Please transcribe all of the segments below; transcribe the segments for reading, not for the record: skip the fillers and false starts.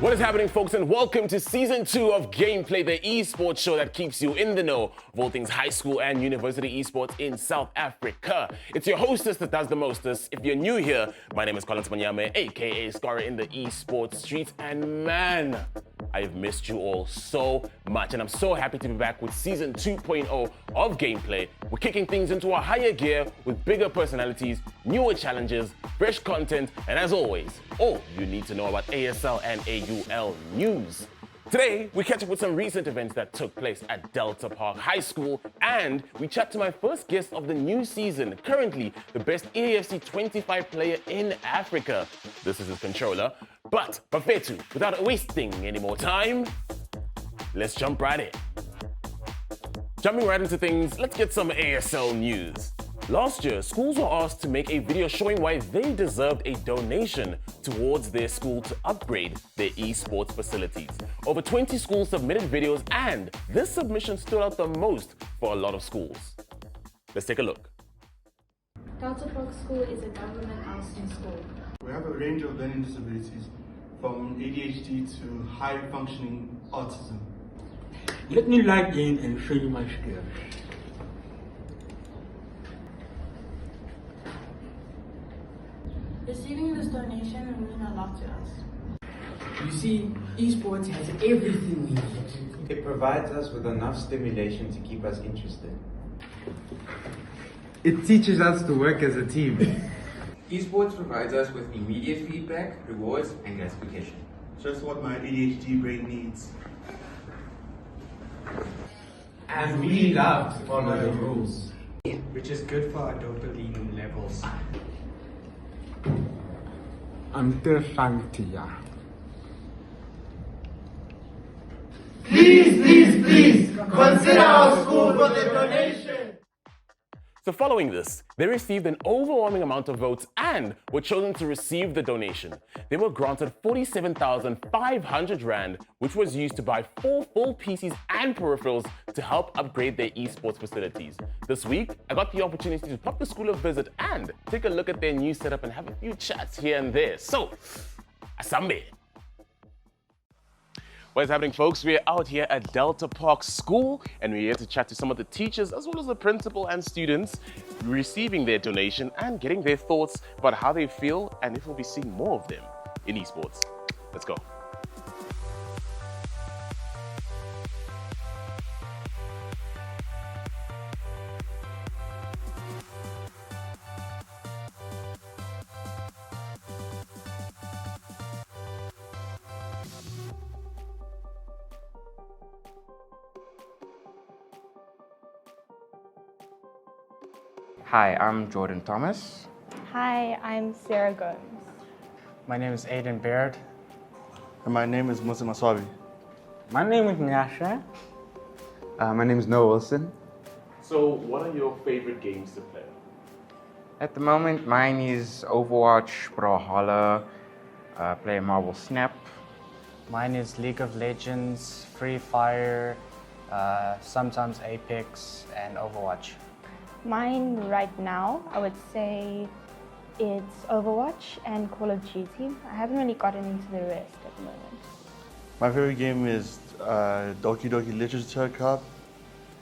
What is happening, folks, and welcome to Season 2 of Gameplay, the eSports show that keeps you in the know of all things high school and university eSports in South Africa. It's your hostess that does the mostest. If you're new here, my name is Collins Manyame, aka Scar in the eSports streets, and man, I've missed you all so much, and I'm so happy to be back with Season 2.0 of Gameplay. We're kicking things into a higher gear with bigger personalities, newer challenges, fresh content, and as always, all you need to know about ASL and AUL news. Today, we catch up with some recent events that took place at Delta Park High School, and we chat to my first guest of the new season, currently the best EAFC 25 player in Africa. This is his controller. But, Bafetu, without wasting any more time, let's jump right in. Jumping right into things, let's get some ASL news. Last year, schools were asked to make a video showing why they deserved a donation towards their school to upgrade their eSports facilities. Over 20 schools submitted videos, and this submission stood out the most for a lot of schools. Let's take a look. Delta Park School is a government housing school. We have a range of learning disabilities, from ADHD to high-functioning autism. Let me log in and show you my skills. Receiving this donation will mean a lot to us. You see, eSports has everything we need. It provides us with enough stimulation to keep us interested. It teaches us to work as a team. eSports provides us with immediate feedback, rewards, and gratification. Just what my ADHD brain needs. And we love to follow the rules. Which is good for our dopamine levels. Until Shantia. Please, consider our school for the donation. So following this, they received an overwhelming amount of votes and were chosen to receive the donation. They were granted 47,500 Rand, which was used to buy 4 full PCs and peripherals to help upgrade their eSports facilities. This week, I got the opportunity to pop the school a visit and take a look at their new setup and have a few chats here and there. So, Asambe. What is happening, folks? We're out here at Delta Park School, and we're here to chat to some of the teachers as well as the principal and students receiving their donation and getting their thoughts about how they feel and if we'll be seeing more of them in eSports. Let's go. Hi, I'm Jordan Thomas. Hi, I'm Sarah Gomes. My name is Aiden Baird. And my name is Musa Maswabi. My name is Nyasha. My name is Noah Wilson. So, what are your favorite games to play? At the moment, mine is Overwatch, Brawlhalla, play Marvel Snap. Mine is League of Legends, Free Fire, sometimes Apex, and Overwatch. Mine right now, I would say it's Overwatch and Call of Duty. I haven't really gotten into the rest at the moment. My favorite game is Doki Doki Literature Cup,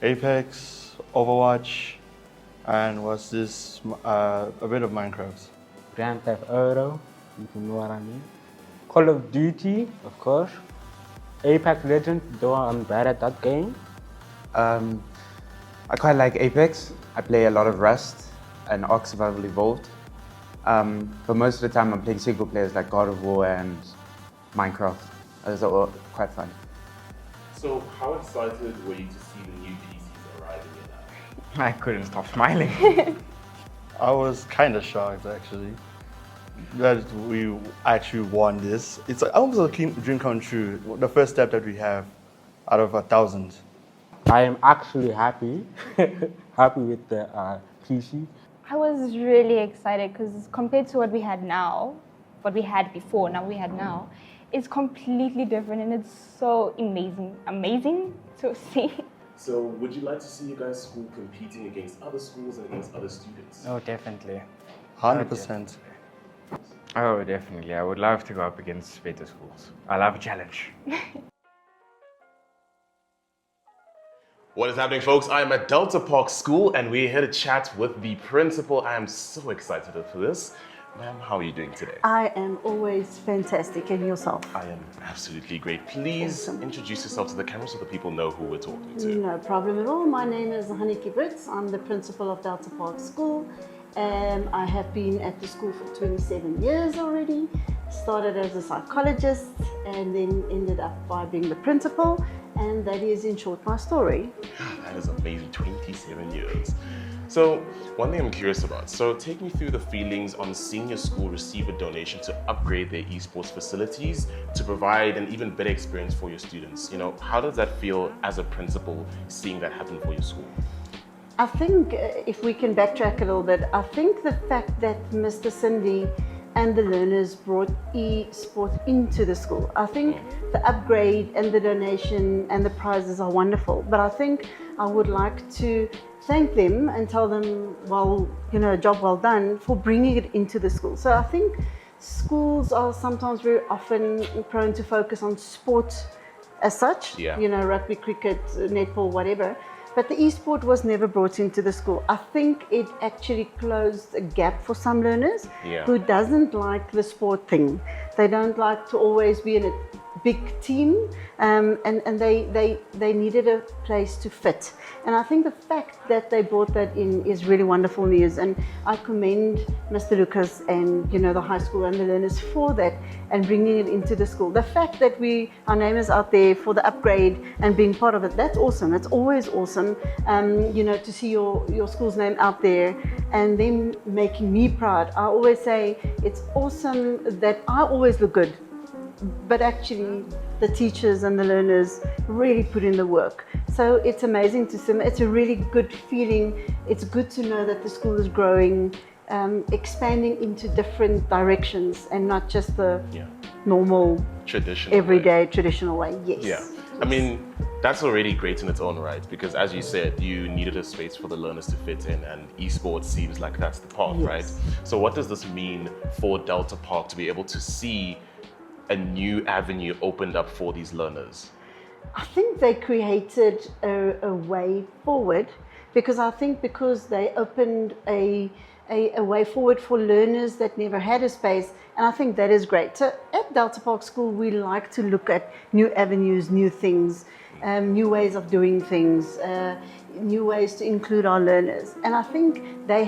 Apex, Overwatch, and what's this? A bit of Minecraft. Grand Theft Auto, if you know what I mean. Call of Duty, of course. Apex Legends, though I'm bad at that game. I quite like Apex. I play a lot of Rust and Ark Survival Evolved. But most of the time I'm playing single players like God of War and Minecraft. Those are all quite fun. So, how excited were you to see the new PCs arriving in I couldn't stop smiling. I was kind of shocked, actually, that we actually won this. It's almost a dream come true. The first step that we have out of 1,000. I am actually happy, happy with the PC. I was really excited because compared to what we had before, it's completely different and it's so amazing to see. So would you like to see you guys' school competing against other schools and against other students? Oh, definitely. 100%. Oh, definitely. I would love to go up against better schools. I love a challenge. What is happening, folks? I am at Delta Park School and we're here to chat with the principal. I am so excited for this. Ma'am, how are you doing today? I am always fantastic, and yourself? I am absolutely great. Please introduce yourself to the camera so that people know who we're talking to. No problem at all. My name is Haniki Brits. I'm the principal of Delta Park School. I have been at the school for 27 years already. Started as a psychologist and then ended up by being the principal. And that is, in short, my story. That is amazing, 27 years. So, one thing I'm curious about, so take me through the feelings on seeing your school receive a donation to upgrade their esports facilities to provide an even better experience for your students. You know, how does that feel as a principal, seeing that happen for your school? I think if we can backtrack a little bit, I think the fact that Mr. Cindy and the learners brought eSport into the school. I think the upgrade and the donation and the prizes are wonderful, but I think I would like to thank them and tell them, well, you know, job well done for bringing it into the school. So I think schools are sometimes very often prone to focus on sport as such, you know, rugby, cricket, netball, whatever. But the e-sport was never brought into the school. I think it actually closed a gap for some learners who doesn't like the sport thing. They don't like to always be in a big team, and they needed a place to fit. And I think the fact that they brought that in is really wonderful news, and I commend Mr. Lucas and, you know, the high school and the learners for that and bringing it into the school. The fact that our name is out there for the upgrade and being part of it, that's awesome. It's always awesome, you know, to see your school's name out there and them making me proud. I always say it's awesome that I always look good, but actually the teachers and the learners really put in the work. So it's amazing to see. It's a really good feeling. It's good to know that the school is growing, expanding into different directions and not just the normal, traditional everyday, traditional way. Yes. Yeah. I mean, that's already great in its own right, because as you said, you needed a space for the learners to fit in, and esports seems like that's the path, right? So what does this mean for Delta Park to be able to see a new avenue opened up for these learners? I think they created a way forward, because I think because they opened a way forward for learners that never had a space, and I think that is great. So at Delta Park School, we like to look at new avenues, new things, new ways of doing things, new ways to include our learners. And I think they've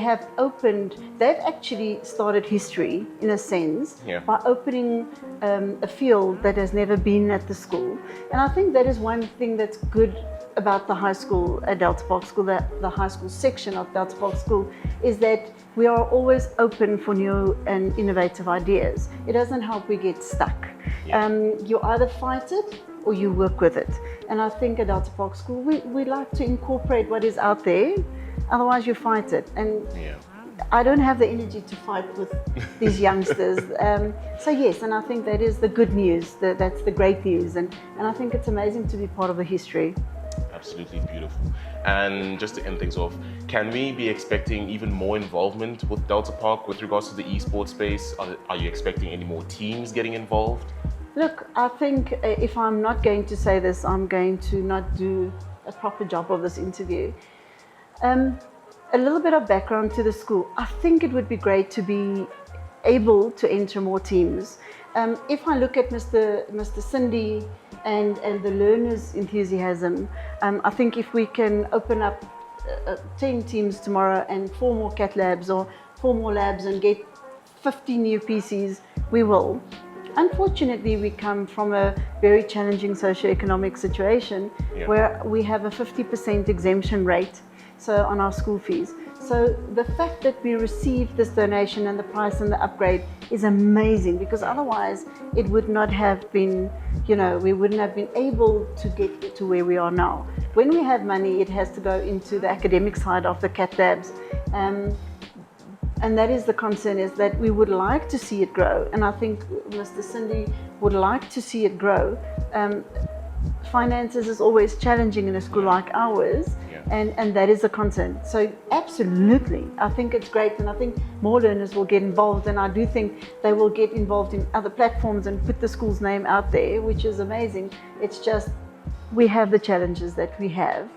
actually started history in a sense by opening a field that has never been at the school. And I think that is one thing that's good about the high school at Delta Park School, the high school section of Delta Park School, is that we are always open for new and innovative ideas. It doesn't help we get stuck. You either fight it or you work with it. And I think at Delta Park School, we like to incorporate what is out there, otherwise you fight it. And I don't have the energy to fight with these youngsters. So yes, and I think that is the good news, that's the great news. And I think it's amazing to be part of the history. Absolutely beautiful. And just to end things off, can we be expecting even more involvement with Delta Park with regards to the esports space? Are you expecting any more teams getting involved? Look, I think if I'm not going to say this, I'm going to not do a proper job of this interview. A little bit of background to the school. I think it would be great to be able to enter more teams. If I look at Mr. Cindy and the learners' enthusiasm, I think if we can open up 10 teams tomorrow and 4 more cat labs or 4 more labs and get 50 new PCs, we will. Unfortunately, we come from a very challenging socioeconomic situation where we have a 50% exemption rate on our school fees. So the fact that we received this donation and the price and the upgrade is amazing, because otherwise it would not have been, you know, we wouldn't have been able to get to where we are now. When we have money, it has to go into the academic side of the cat labs. And that is the concern, is that we would like to see it grow. And I think Mr. Cindy would like to see it grow. Finances is always challenging in a school like ours. and that is a concern. So absolutely, I think it's great, and I think more learners will get involved, and I do think they will get involved in other platforms and put the school's name out there, which is amazing. It's just we have the challenges that we have.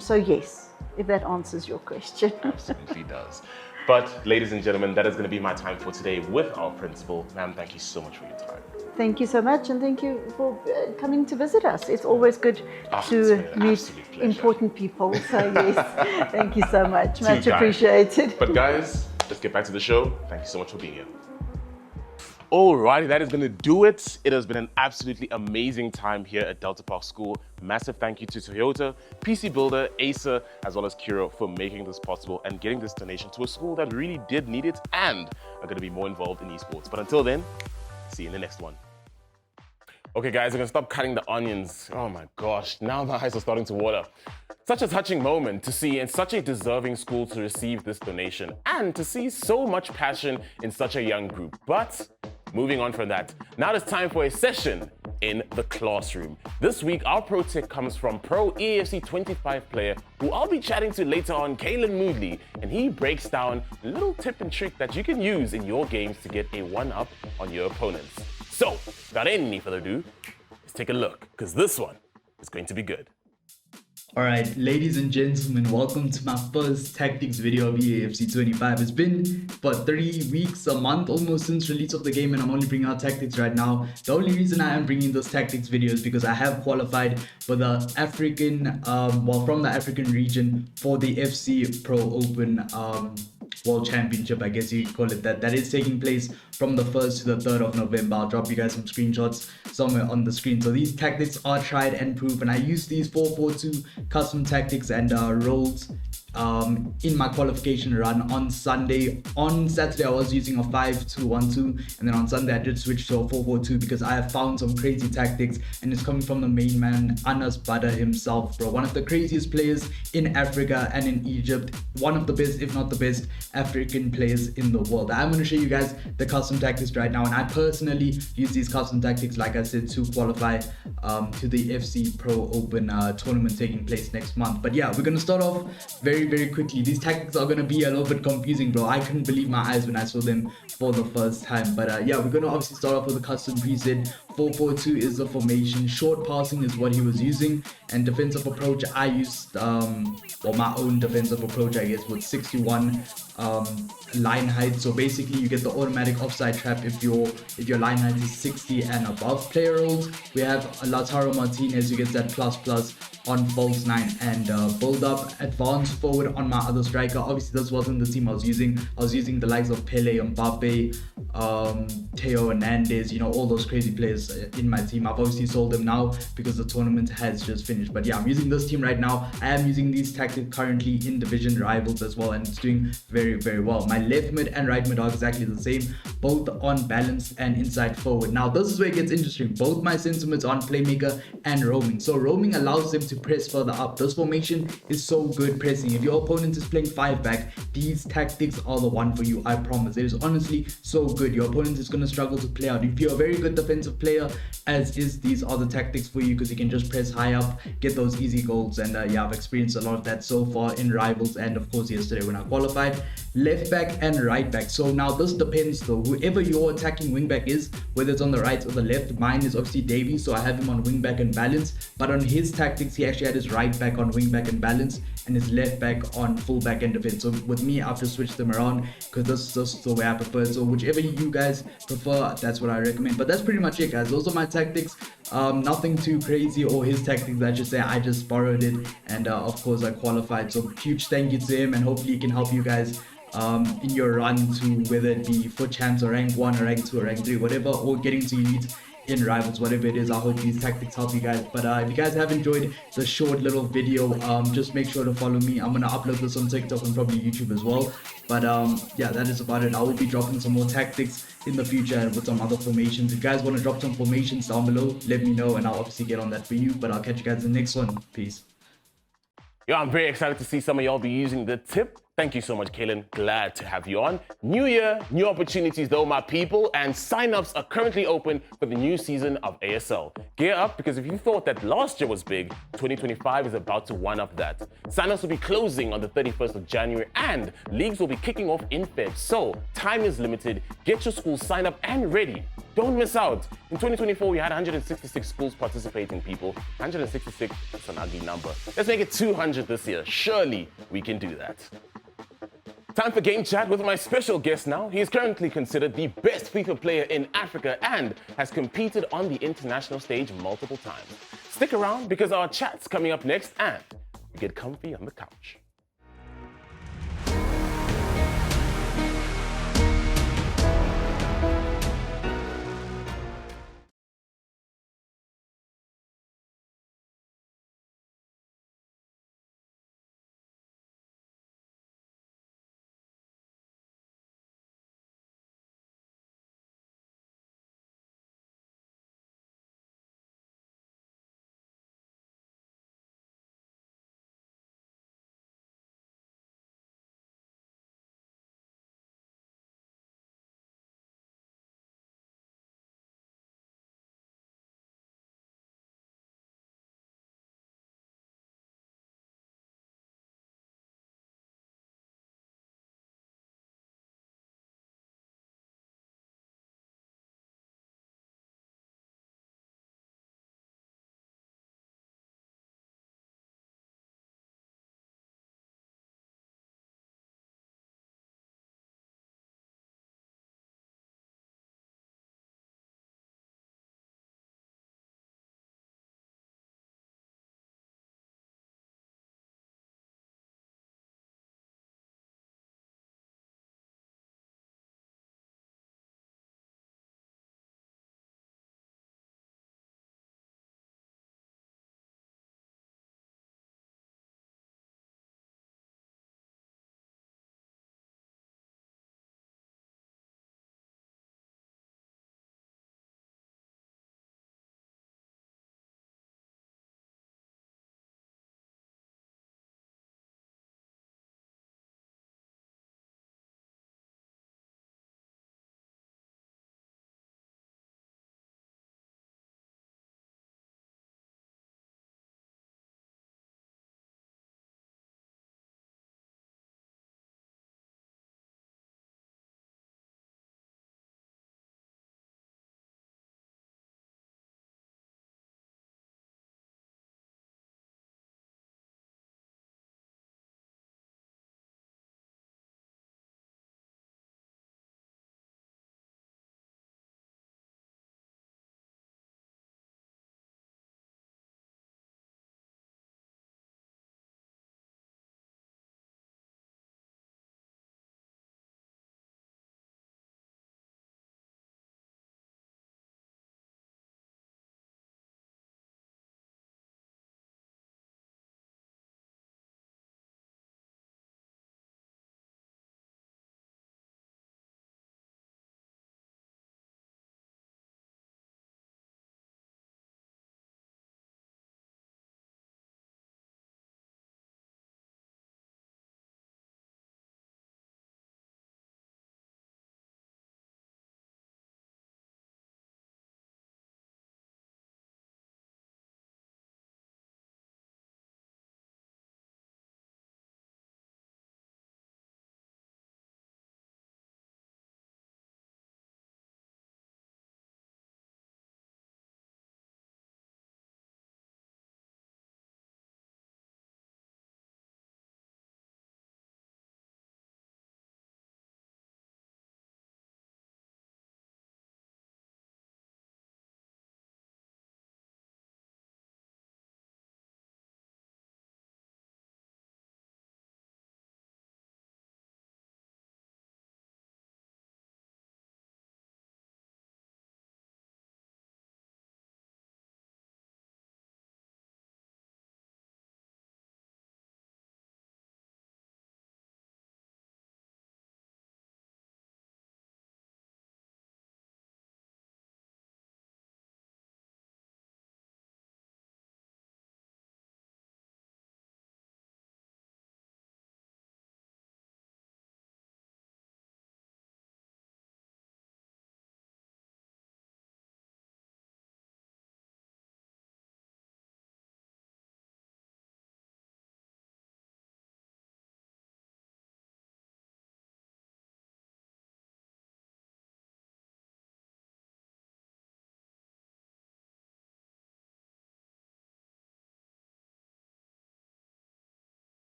So yes, if that answers your question. Absolutely does. But ladies and gentlemen, that is going to be my time for today with our principal. Ma'am, thank you so much for your time. Thank you so much, and thank you for coming to visit us. It's always good to meet important people. So yes, thank you so much. Much appreciated. But guys, let's get back to the show. Thank you so much for being here. Alrighty, that is going to do it. It has been an absolutely amazing time here at Delta Park School. Massive thank you to Toyota, PC Builder, Acer, as well as Kiro for making this possible and getting this donation to a school that really did need it and are going to be more involved in esports. But until then, see you in the next one. Okay guys, I'm going to stop cutting the onions. Oh my gosh, now my eyes are starting to water. Such a touching moment to see in such a deserving school to receive this donation and to see so much passion in such a young group. But moving on from that, now it's time for a session in the classroom. This week, our pro tip comes from Pro EAFC 25 player who I'll be chatting to later on, Kalen Moodley, and he breaks down a little tip and trick that you can use in your games to get a one-up on your opponents. So, without any further ado, let's take a look, because this one is going to be good. Alright, ladies and gentlemen, welcome to my first tactics video of EAFC 25. It's been about 3 weeks, a month almost since release of the game, and I'm only bringing out tactics right now. The only reason I am bringing those tactics videos is because I have qualified for the African, from the African region for the FC Pro Open World Championship, I guess you call it that. That is taking place from the 1st to the 3rd of November. I'll drop you guys some screenshots somewhere on the screen. So these tactics are tried and proven. I use these 4-4-2 custom tactics and roles in my qualification run on Sunday. On Saturday I was using a 5-2-1-2, and then on Sunday I did switch to a 4-4-2 because I have found some crazy tactics, and it's coming from the main man, Anas Bada himself, bro. One of the craziest players in Africa and in Egypt. One of the best, if not the best, African players in the world. I'm going to show you guys the custom tactics right now, and I personally use these custom tactics, like I said, to qualify to the FC Pro Open tournament taking place next month. But yeah, we're going to start off very quickly. These tactics are going to be a little bit confusing, bro. I couldn't believe my eyes when I saw them for the first time. But yeah, we're going to obviously start off with a custom preset. 4-4-2 is the formation. Short passing is what he was using, and defensive approach I used my own defensive approach, I guess, with 61 line height. So basically you get the automatic offside trap if your line height is 60 and above. Player roles, we have Lautaro Martinez, who gets that plus on false 9 and build up. Advanced forward on my other striker. Obviously this wasn't the team I was using. I was using the likes of Pele, Mbappe, Theo Hernandez, you know, all those crazy players in my team. I've obviously sold them now because the tournament has just finished. But yeah, I'm using this team right now. I am using these tactics currently in division rivals as well, and it's doing very well. My left mid and right mid are exactly the same, both on balanced and inside forward. Now this is where it gets interesting. Both my center mids are on playmaker and roaming. So roaming allows them to press further up. This formation is so good pressing. If your opponent is playing 5 back, these tactics are the one for you, I promise. It is honestly so good. Your opponent is going to struggle to play out. If you're a very good defensive player, as is, these are the tactics for you, because you can just press high up, get those easy goals. And yeah, I've experienced a lot of that so far in rivals, and of course yesterday when I qualified. Left back and right back. So now this depends though. Whoever your attacking wing back is, whether it's on the right or the left, mine is obviously Davey, so I have him on wing back and balance. But on his tactics, he actually had his right back on wing back and balance, and his left back on full back and defense. So with me, I have to switch them around because this is just the way I prefer it. So whichever you guys prefer, that's what I recommend. But that's pretty much it, guys. Those are my tactics. Nothing too crazy, or his tactics, I should say. I just borrowed it, and of course I qualified. So huge thank you to him, and hopefully he can help you guys in your run to whether it be foot champs or rank 1 or rank 2 or rank 3, whatever, or getting to elite in rivals, whatever it is. I hope these tactics help you guys. But if you guys have enjoyed the short little video, just make sure to follow me. I'm gonna upload this on TikTok and probably YouTube as well. But yeah, that is about it. I will be dropping some more tactics in the future and with some other formations. If you guys want to drop some formations down below, let me know and I'll obviously get on that for you. But I'll catch you guys in the next one. Peace. Yeah, I'm very excited to see some of y'all be using the tip. Thank you so much, Kaylin. Glad to have you on. New year, new opportunities though, my people, and sign-ups are currently open for the new season of ASL. Gear up, because if you thought that last year was big, 2025 is about to one-up that. Sign-ups will be closing on the 31st of January, and leagues will be kicking off in Feb. So, time is limited. Get your school signed up and ready. Don't miss out. In 2024, we had 166 schools participating, people. 166, that's an ugly number. Let's make it 200 this year. Surely we can do that. Time for Game Chat with my special guest now. He is currently considered the best FIFA player in Africa and has competed on the international stage multiple times. Stick around because our chat's coming up next and you get comfy on the couch.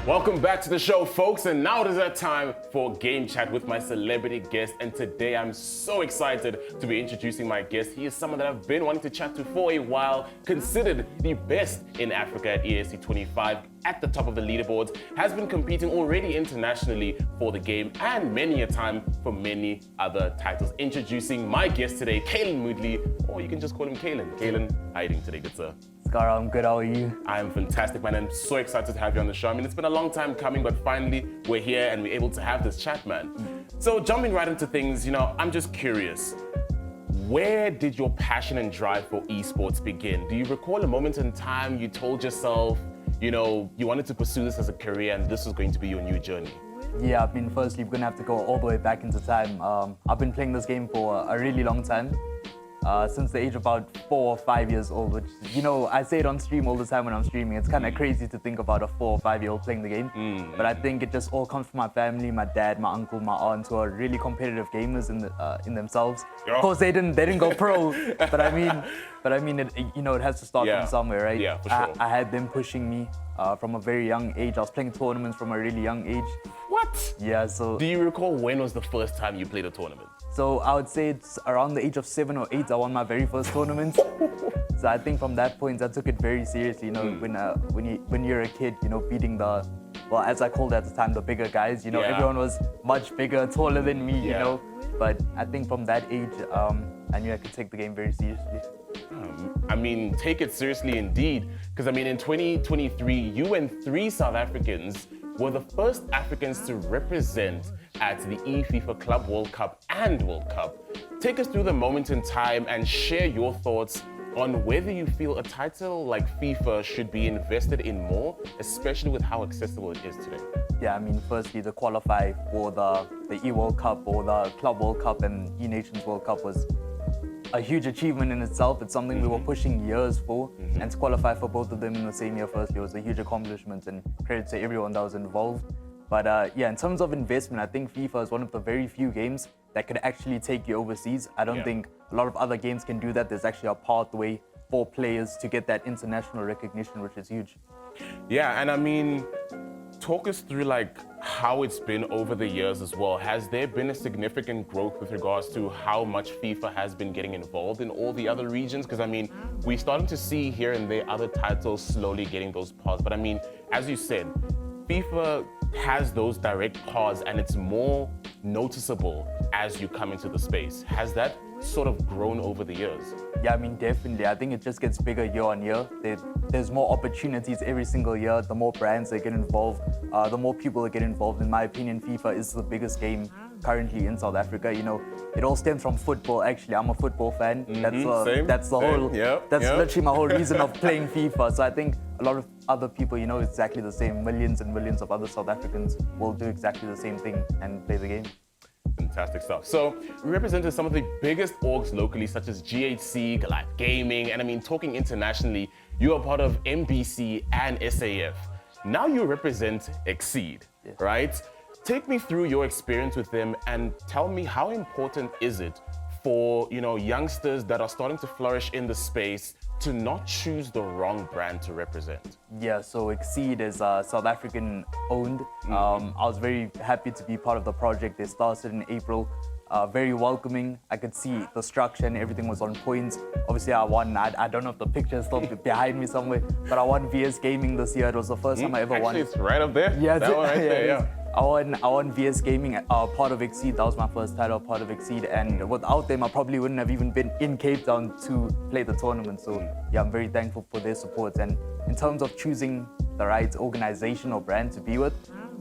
Welcome back to the show, folks, and now it is that time for Game Chat with my celebrity guest, and today I'm so excited to be introducing my guest. He is someone that I've been wanting to chat to for a while, considered the best in Africa at ESC 25, at the top of the leaderboards, has been competing already internationally for the game, and many a time for many other titles. Introducing my guest today, Kalen Moodley, or you can just call him Kalen. Kalen, how are you doing today, good sir? Scar, I'm good, how are you? I am fantastic, man. I'm so excited to have you on the show. I mean, it's been a long time coming, but finally we're here and we're able to have this chat, man. So jumping right into things, I'm just curious. Where did your passion and drive for esports begin? Do you recall a moment in time you told yourself, you wanted to pursue this as a career and this was going to be your new journey? Yeah, I mean, firstly, we're gonna have to go all the way back into time. I've been playing this game for a really long time. Since the age of about 4 or 5 years old, which, I say it on stream all the time when I'm streaming. It's kind of crazy to think about a 4 or 5-year-old playing the game. But I think it just all comes from my family, my dad, my uncle, my aunt, who are really competitive gamers in themselves. Of course, they didn't go pro, but I mean, it has to start from somewhere, right? Yeah, for sure. I had them pushing me from a very young age. I was playing tournaments from a really young age. What? Yeah, so... Do you recall when was the first time you played a tournament? So I would say it's around the age of 7 or 8, I won my very first tournament. So I think from that point, I took it very seriously. When you're a kid, beating as I called it at the time, the bigger guys. Everyone was much bigger, taller than me. But I think from that age, I knew I could take the game very seriously. I mean, take it seriously indeed. Because in 2023, you and 3 South Africans were the first Africans to represent at the eFIFA Club World Cup and World Cup. Take us through the moment in time and share your thoughts on whether you feel a title like FIFA should be invested in more, especially with how accessible it is today. Yeah, I mean, firstly, to qualify for the E-World Cup or the Club World Cup and E-Nations World Cup was a huge achievement in itself. It's something we were pushing years for, and to qualify for both of them in the same year firstly was a huge accomplishment, and credit to everyone that was involved. But in terms of investment, I think FIFA is one of the very few games that could actually take you overseas. I don't think a lot of other games can do that. There's actually a pathway for players to get that international recognition, which is huge. Yeah, and talk us through how it's been over the years as well. Has there been a significant growth with regards to how much FIFA has been getting involved in all the other regions? Because we're starting to see here and there other titles slowly getting those paths. But as you said, FIFA has those direct paths and it's more noticeable as you come into the space. Has that sort of grown over the years? Yeah, I mean, definitely. I think it just gets bigger year on year. There's more opportunities every single year. The more brands that get involved, the more people that get involved. In my opinion, FIFA is the biggest game currently in South Africa. It all stems from football. Actually, I'm a football fan. That's literally my whole reason of playing FIFA. So I think a lot of other people, exactly the same. Millions and millions of other South Africans will do exactly the same thing and play the game. Fantastic stuff. So we represented some of the biggest orgs locally, such as GHC, Goliath Gaming, and talking internationally, you are part of MBC and SAF. Now you represent Exceed, right? Take me through your experience with them and tell me how important is it for youngsters that are starting to flourish in the space to not choose the wrong brand to represent? Yeah, so Exceed is South African owned. I was very happy to be part of the project. They started in April. Very welcoming. I could see the structure and everything was on point. Obviously, I won. I don't know if the picture is still behind me somewhere, but I won VS Gaming this year. It was the first time I ever won. Actually, it's right up there. Yeah, that one right there. Yeah. I won VS Gaming, part of Exceed. That was my first title, part of Exceed. And without them, I probably wouldn't have even been in Cape Town to play the tournament. So yeah, I'm very thankful for their support. And in terms of choosing the right organization or brand to be with,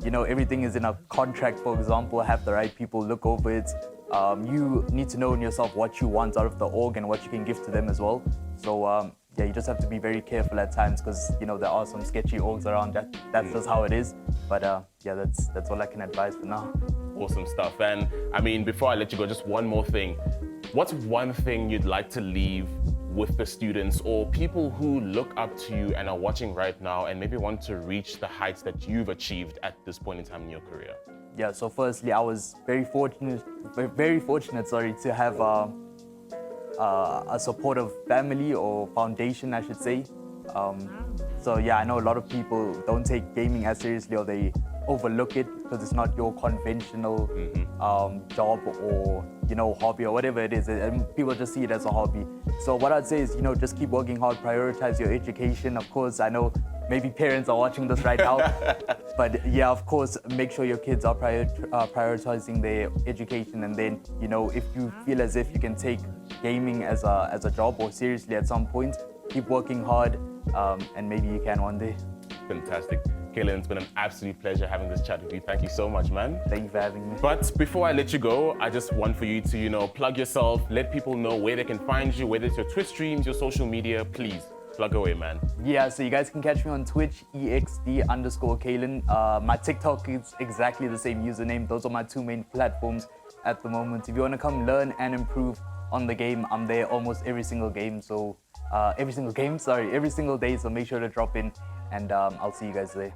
everything is in a contract, for example. Have the right people look over it. You need to know in yourself what you want out of the org and what you can give to them as well. So you just have to be very careful at times because there are some sketchy orgs around. That's just how it is. But that's all I can advise for now. Awesome stuff. And before I let you go, just one more thing. What's one thing you'd like to leave with the students or people who look up to you and are watching right now and maybe want to reach the heights that you've achieved at this point in time in your career? Yeah, so firstly, I was very fortunate, to have a supportive family or foundation, I should say. So yeah, I know a lot of people don't take gaming as seriously or they overlook it because it's not your conventional job or hobby or whatever it is, and people just see it as a hobby. So what I'd say is just keep working hard, prioritize your education. Of course, I know maybe parents are watching this right now, but yeah, of course, make sure your kids are prioritizing their education, and then if you feel as if you can take gaming as a job or seriously at some point, keep working hard, and maybe you can one day. Fantastic. Kalen, it's been an absolute pleasure having this chat with you. Thank you so much, man. Thank you for having me. But before I let you go, I just want for you to, plug yourself, let people know where they can find you, whether it's your Twitch streams, your social media. Please, plug away, man. Yeah, so you guys can catch me on Twitch, EXD_Kalen. My TikTok is exactly the same username. Those are my two main platforms at the moment. If you want to come learn and improve on the game, I'm there almost every single day. So make sure to drop in, and I'll see you guys there.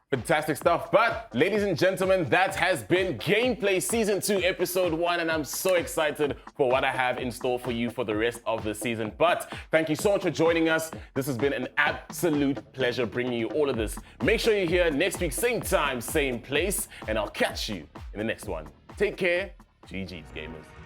Fantastic stuff. But ladies and gentlemen, that has been Gameplay Season 2, Episode 1, and I'm so excited for what I have in store for you for the rest of the season. But thank you so much for joining us. This has been an absolute pleasure bringing you all of this. Make sure you're here next week, same time, same place, and I'll catch you in the next one. Take care. GG's, gamers.